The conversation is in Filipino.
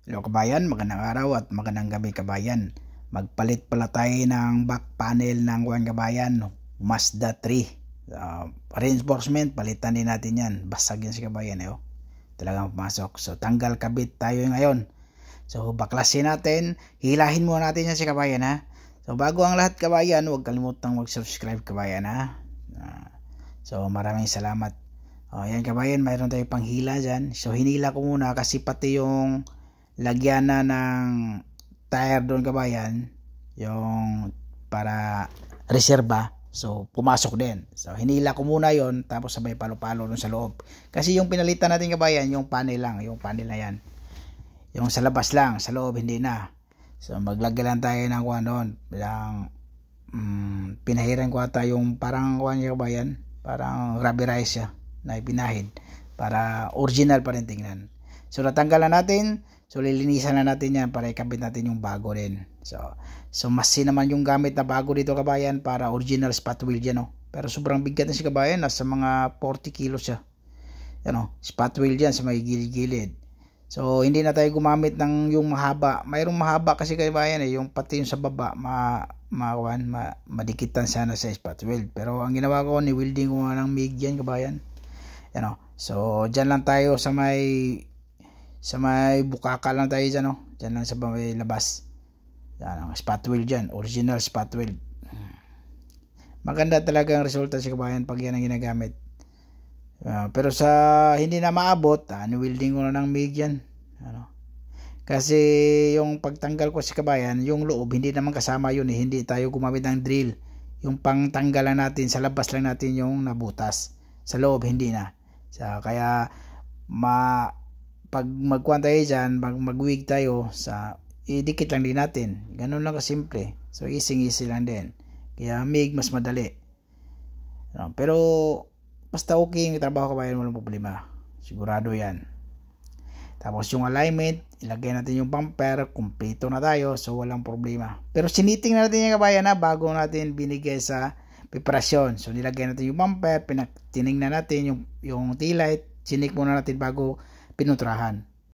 Hello kabayan, magandang araw at magandang gabi kabayan. Magpalit pala tayo ng back panel ng Juan kabayan, Mazda 3. Reinforcement, palitan din natin yan. Basag yan si kabayan oh. Talagang pumasok. So tanggal kabit tayo ngayon. So baklasin natin, hilahin muna natin yan si kabayan ha. So bago ang lahat kabayan, huwag kalimutang mag-subscribe kabayan ha. So maraming salamat. Yan kabayan, mayroon tayong panghila dyan. So hinila ko muna kasi pati yung lagyan na ng tire doon kabayan, yung para reserba, so pumasok din. So hinila ko muna yon, tapos sabay palo-palo doon sa loob. Kasi yung pinalitan natin kabayan, yung panel lang, yung panel na yan. Yung sa labas lang, sa loob hindi na. So maglagay lang tayo ng kuwan doon. Pinahiran ko ata yung parang kuwan niya kabayan, parang rubberized siya na ipinahid para original pa rin tingnan. So natanggalan natin. So lilinisan na natin yan para ikabit natin yung bago rin. So masin naman yung gamit na bago dito kabayan para original spot wheel yan oh. Pero sobrang bigat na si kabayan, nasa mga 40 kilos siya. Yan oh, spot wheel yan sa may gilid-gilid. So hindi na tayo gumamit ng yung mahaba. Mayroong mahaba kasi kabayan yung pati yung sa baba madikitan sana sa spot wheel. Pero ang ginawa ko, ni welding ko nga ng MIG yan kabayan. Yan oh. So dyan lang tayo sa may bukaka lang tayo dyan oh. Dyan lang sa may labas. Yan ang spot wheel dyan, original spot wheel. Maganda talaga ang resulta si kabayan pag yan ang ginagamit. Pero sa hindi na maabot, ni-welding ko na ng MIG yan. Kasi yung pagtanggal ko si kabayan, yung loob hindi naman kasama yun eh. Hindi tayo gumamit ng drill. Yung pangtanggal lang natin, sa labas lang natin yung nabutas. Sa loob hindi na. Kaya pag magkuhan tayo dyan, mag-wig tayo, idikit lang din natin. Ganun lang kasimple. So easy lang din. Kaya MIG mas madali. Pero basta okay yung trabaho kabayan, walang problema. Sigurado yan. Tapos yung alignment, ilagay natin yung bumper, kumpleto na tayo, so walang problema. Pero siniting natin yung kabayan na bago natin binigay sa preparasyon. So nilagay natin yung bumper, tinignan natin yung T-light, sinik muna natin bago pinutrahan.